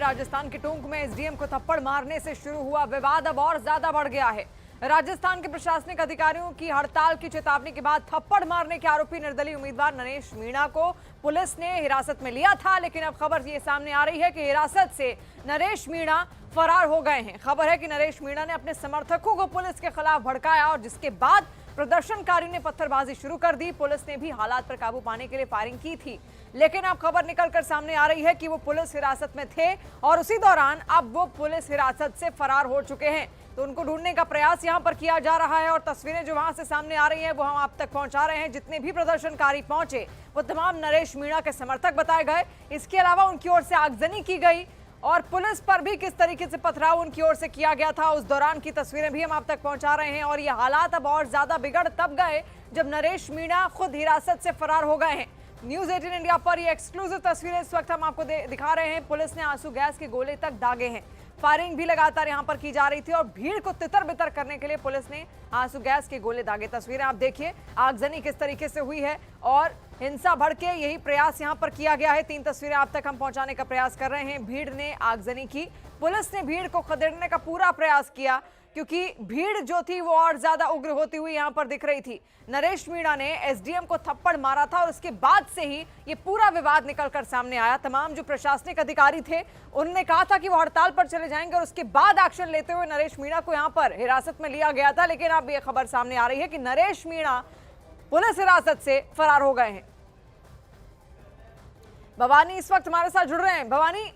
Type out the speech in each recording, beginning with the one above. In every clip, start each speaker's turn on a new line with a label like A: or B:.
A: राजस्थान के टोंक में एसडीएम को थप्पड़ मारने से शुरू हुआ विवाद अब और ज्यादा बढ़ गया है। राजस्थान के प्रशासनिक अधिकारियों की हड़ताल की चेतावनी के बाद थप्पड़ मारने के आरोपी निर्दलीय उम्मीदवार नरेश मीणा को पुलिस ने हिरासत में लिया था, लेकिन अब खबर ये सामने आ रही है कि हिरासत से नरेश मीणा फरार हो गए हैं। खबर है कि नरेश मीणा ने अपने समर्थकों को पुलिस के खिलाफ भड़काया और जिसके बाद प्रदर्शनकारियों ने पत्थरबाजी शुरू कर दी। पुलिस ने भी हालात पर काबू पाने के लिए फायरिंग की थी, लेकिन अब खबर निकलकर सामने आ रही है कि वो पुलिस हिरासत में थे और उसी दौरान अब वो पुलिस हिरासत से फरार हो चुके हैं। तो उनको ढूंढने का प्रयास यहां पर किया जा रहा है और तस्वीरें जो वहां से सामने आ रही हैं वो हम आप तक पहुंचा रहे हैं। जितने भी प्रदर्शनकारी पहुंचे वो तमाम नरेश मीणा के समर्थक बताए गए। इसके अलावा उनकी ओर से आगजनी की गई और पुलिस पर भी किस तरीके से पथराव उनकी ओर से किया गया था उस दौरान की तस्वीरें भी हम आप तक पहुंचा रहे हैं। और ये हालात अब और ज्यादा बिगड़ तब गए जब नरेश मीणा खुद हिरासत से फरार हो गए हैं। न्यूज 18 इंडिया पर ये एक्सक्लूसिव तस्वीरें इस वक्त हम आपको दिखा रहे हैं। पुलिस ने आंसू गैस के गोले तक दागे हैं, फायरिंग भी लगातार यहां पर की जा रही थी और भीड़ को तितर बितर करने के लिए पुलिस ने आंसू गैस के गोले दागे। तस्वीरें आप देखिए, आगजनी किस तरीके से हुई है और हिंसा भड़के, यही प्रयास यहां पर किया गया है। 3 तस्वीरें आप तक हम पहुंचाने का प्रयास कर रहे हैं। भीड़ ने आगजनी की, पुलिस ने भीड़ को खदेड़ने का पूरा प्रयास किया क्योंकि भीड़ जो थी वो और ज्यादा उग्र होती हुई यहां पर दिख रही थी। नरेश मीणा ने एसडीएम को थप्पड़ मारा था और उसके बाद से ही ये पूरा विवाद निकलकर सामने आया। तमाम जो प्रशासनिक अधिकारी थे उन्होंने कहा था कि वो हड़ताल पर चले जाएंगे और उसके बाद एक्शन लेते हुए नरेश मीणा को यहां पर हिरासत में लिया गया था, लेकिन अब ये खबर सामने आ रही है कि नरेश मीणा पुलिस हिरासत से फरार हो गए हैं। भवानी इस वक्त हमारे साथ जुड़ रहे हैं। भवानी,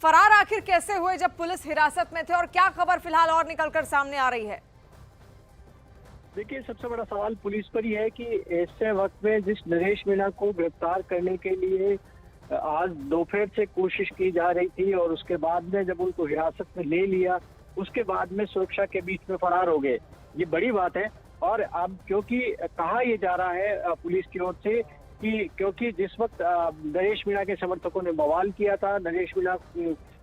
A: फरार आखिर कैसे हुए जब पुलिस हिरासत में थे और क्या खबर फिलहाल और निकलकर सामने आ रही है?
B: देखिए, सबसे बड़ा सवाल पुलिस पर ही है कि ऐसे वक्त में जिस नरेश मीणा को गिरफ्तार करने के लिए आज दोपहर से कोशिश की जा रही थी और उसके बाद में जब उनको हिरासत में ले लिया उसके बाद में सुरक्षा के बीच में फरार हो गए, ये बड़ी बात है। और अब क्योंकि कहा यह जा रहा है पुलिस की ओर से कि क्योंकि जिस वक्त नरेश मीणा के समर्थकों ने बवाल किया था, नरेश मीणा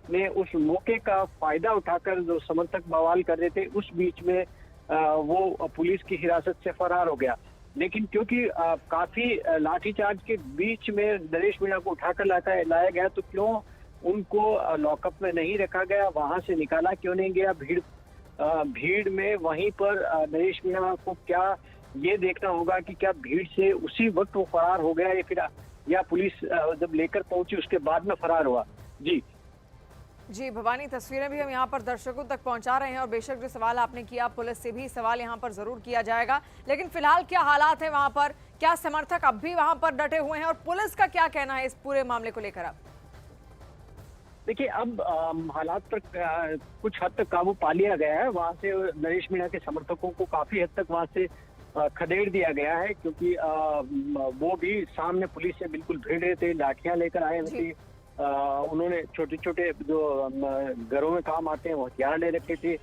B: ने उस मौके का फायदा उठाकर जो समर्थक बवाल कर रहे थे उस बीच में वो पुलिस की हिरासत से फरार हो गया। लेकिन क्योंकि काफी लाठीचार्ज के बीच में नरेश मीणा को उठाकर लाया गया, तो क्यों उनको लॉकअप में नहीं रखा गया, वहां से निकाला क्यों नहीं गया? भीड़ में वहीं पर नरेश मीणा को क्या ये देखना होगा कि क्या भीड़ से उसी वक्त वो फरार हो गया या पुलिस जब लेकर पहुंची उसके बाद में फरार हुआ। जी
A: भवानी, तस्वीरें भी हम यहाँ पर दर्शकों तक पहुंचा रहे हैं और बेशक जो सवाल आपने किया पुलिस से भी सवाल यहाँ पर जरूर किया जाएगा, लेकिन फिलहाल क्या हालात है वहां पर? क्या समर्थक अब भी वहां पर डटे हुए हैं और पुलिस का क्या कहना है इस पूरे मामले को लेकर? अब
B: देखिए, अब हालात पर कुछ हद तक काबू पा लिया गया है। वहां से नरेश मीणा के समर्थकों को काफी हद तक वहां से खदेड़ दिया गया है, क्योंकि वो भी सामने पुलिस से बिल्कुल भिड़ रहे थे, लाठियां लेकर आए हुए थे। उन्होंने छोटे छोटे जो घरों में काम आते हैं वो हथियार ले रखे थे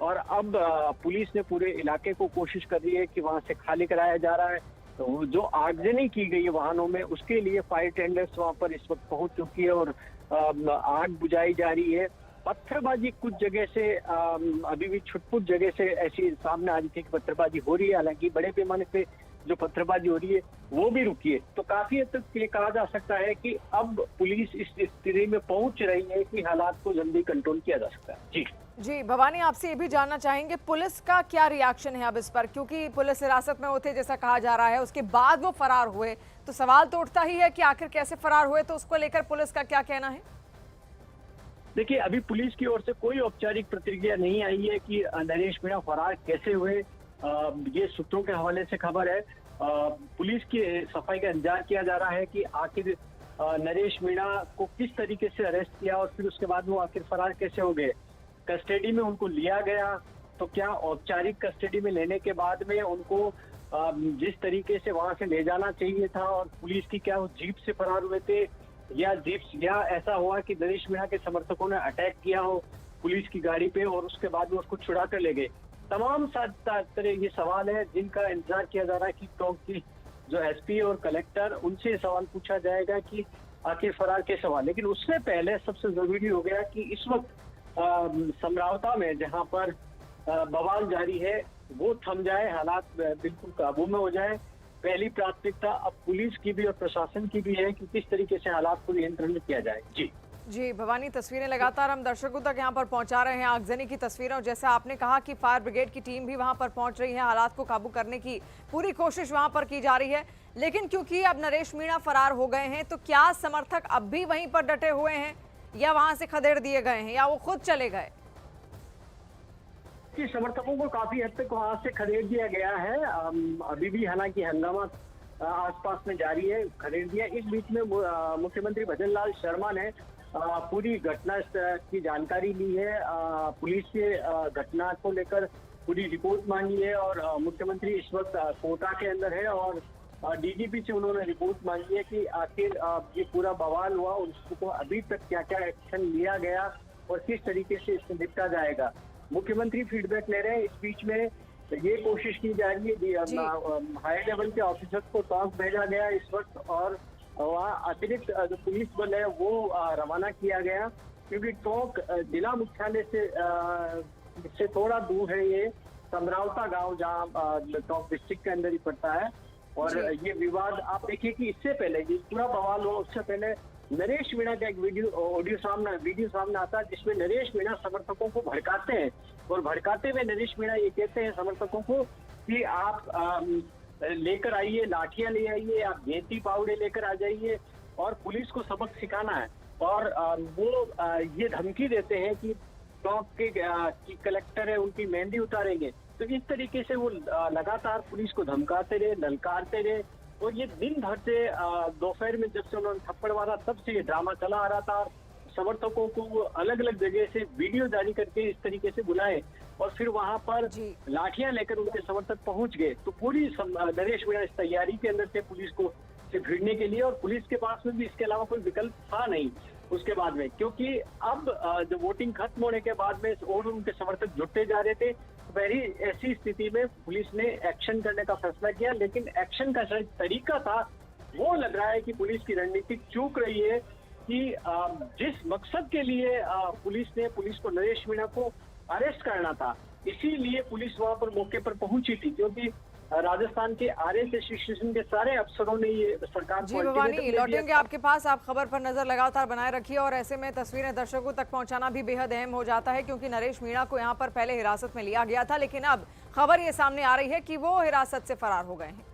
B: और अब पुलिस ने पूरे इलाके को कोशिश कर रही है कि वहां से खाली कराया जा रहा है। तो जो आगजनी की गई है वाहनों में, उसके लिए फायर टेंडर्स वहां पर इस वक्त पहुंच चुकी है और आग बुझाई जा रही है। पत्थरबाजी कुछ जगह से अभी भी छुटपुट जगह से ऐसी सामने आ रही थी कि पत्थरबाजी हो रही है, हालांकि बड़े पैमाने पे जो पत्थरबाजी हो रही है वो भी रुकी है। तो काफी हद तक ये कहा जा सकता है कि अब पुलिस इस स्थिति में पहुंच रही है कि हालात को जल्दी कंट्रोल किया जा सकता है।
A: जी भवानी, आपसे ये भी जानना चाहेंगे पुलिस का क्या रिएक्शन है अब इस पर, क्योंकि पुलिस हिरासत में होते जैसा कहा जा रहा है, उसके बाद वो फरार हुए, तो सवाल तो उठता ही है कि आखिर कैसे फरार हुए, तो उसको लेकर पुलिस का क्या कहना है?
B: देखिए, अभी पुलिस की ओर से कोई औपचारिक प्रतिक्रिया नहीं आई है कि नरेश मीणा फरार कैसे हुए। ये सूत्रों के हवाले से खबर है। पुलिस की सफाई का इंतजार किया जा रहा है कि आखिर नरेश मीणा को किस तरीके से अरेस्ट किया और फिर उसके बाद वो आखिर फरार कैसे हो गए। कस्टडी में उनको लिया गया, तो क्या औपचारिक कस्टडी में लेने के बाद में उनको जिस तरीके से वहां से ले जाना चाहिए था और पुलिस की क्या जीप से फरार हुए थे या ऐसा हुआ कि नरेश मीणा के समर्थकों ने अटैक किया हो पुलिस की गाड़ी पे और उसके बाद में उसको छुड़ा कर ले गए। तमाम तरह ये सवाल है जिनका इंतजार किया जा रहा है कि टोंक की जो एसपी और कलेक्टर, उनसे सवाल पूछा जाएगा कि आखिर फरार कैसे हुआ। लेकिन उससे पहले सबसे जरूरी हो गया कि इस वक्त समरावता में जहां पर बवाल जारी है वो थम जाए, हालात बिल्कुल काबू में हो जाए। पहली प्राथमिकता अब पुलिस की भी और प्रशासन की भी है कि किस तरीके से हालात को नियंत्रण में किया जाए।
A: जी भवानी, तस्वीरें लगातार हम दर्शकों तक यहाँ पर पहुंचा रहे हैं आगजनी की तस्वीरें, और जैसा आपने कहा कि फायर ब्रिगेड की टीम भी वहां पर पहुंच रही है, हालात को काबू करने की पूरी कोशिश वहां पर की जा रही है। लेकिन क्योंकि अब नरेश मीणा फरार हो गए हैं, तो क्या समर्थक अब भी वहीं पर डटे हुए हैं या वहां से खदेड़ दिए गए हैं या वो खुद चले गए?
B: कि समर्थकों को काफी हद तक वहां से खदेड़ दिया गया है। अभी भी हालांकि हंगामा आसपास में जारी है, खदेड़ दिया। इस बीच में मुख्यमंत्री भजन लाल शर्मा ने पूरी घटना की जानकारी ली है। पुलिस से घटना को लेकर पूरी रिपोर्ट मांगी है और मुख्यमंत्री इस वक्त कोटा के अंदर है और डीजीपी से उन्होंने रिपोर्ट मांगी है कि आखिर ये पूरा बवाल हुआ और उसको अभी तक क्या क्या एक्शन लिया गया और किस तरीके से इससे निपटा जाएगा। मुख्यमंत्री फीडबैक ले रहे हैं। इस बीच में ये कोशिश की जा रही है, हाई लेवल के ऑफिसर्स को टॉस भेजा गया इस वक्त और वहाँ अतिरिक्त जो पुलिस बल है वो रवाना किया गया, क्योंकि टोंक जिला मुख्यालय से थोड़ा दूर है। ये समरावता गांव जहाँ टोंक डिस्ट्रिक्ट के अंदर ही पड़ता है। और ये विवाद आप देखिए कि इससे पहले ये पूरा बवाल हुआ, उससे पहले नरेश मीणा का एक वीडियो सामने आता है जिसमें नरेश मीणा समर्थकों को भड़काते हैं और भड़काते हुए नरेश मीणा ये कहते हैं समर्थकों को कि आप लेकर आइए, लाठियां ले आइए, आप गेंती पावड़े लेकर आ जाइए और पुलिस को सबक सिखाना है। और वो ये धमकी देते हैं कि टोंक के कलेक्टर है उनकी मेहंदी उतारेंगे। तो इस तरीके से वो लगातार पुलिस को धमकाते रहे, ललकारते रहे और ये दिन भर से दोपहर में जब से उन्होंने थप्पड़ मारा तब से ये ड्रामा चला आ रहा था। समर्थकों को अलग अलग जगह से वीडियो जारी करके इस तरीके से बुलाए और फिर वहां पर लाठियां लेकर उनके समर्थक पहुंच गए। तो पूरी नरेश मीणा इस तैयारी के अंदर थे पुलिस को से भिड़ने के लिए और पुलिस के पास में भी इसके अलावा कोई विकल्प था नहीं उसके बाद में, क्योंकि अब जब वोटिंग खत्म होने के बाद में और उनके समर्थक जुटते जा रहे थे। वही ऐसी स्थिति में पुलिस ने एक्शन करने का फैसला किया, लेकिन एक्शन का शायद तरीका था वो लग रहा है कि पुलिस की रणनीति चूक रही है कि जिस मकसद के लिए पुलिस को नरेश मीणा को अरेस्ट करना था, इसीलिए पुलिस वहां पर मौके पर पहुंची थी, क्योंकि राजस्थान के आरएस एसोसिएशन के सारे अफसरों ने ये सरकार
A: जी भवानी, लौटेंगे आपके पास। आप खबर पर नजर लगातार बनाए रखिए और ऐसे में तस्वीरें दर्शकों तक पहुंचाना भी बेहद अहम हो जाता है, क्योंकि नरेश मीणा को यहां पर पहले हिरासत में लिया गया था, लेकिन अब खबर ये सामने आ रही है कि वो हिरासत से फरार हो गए हैं।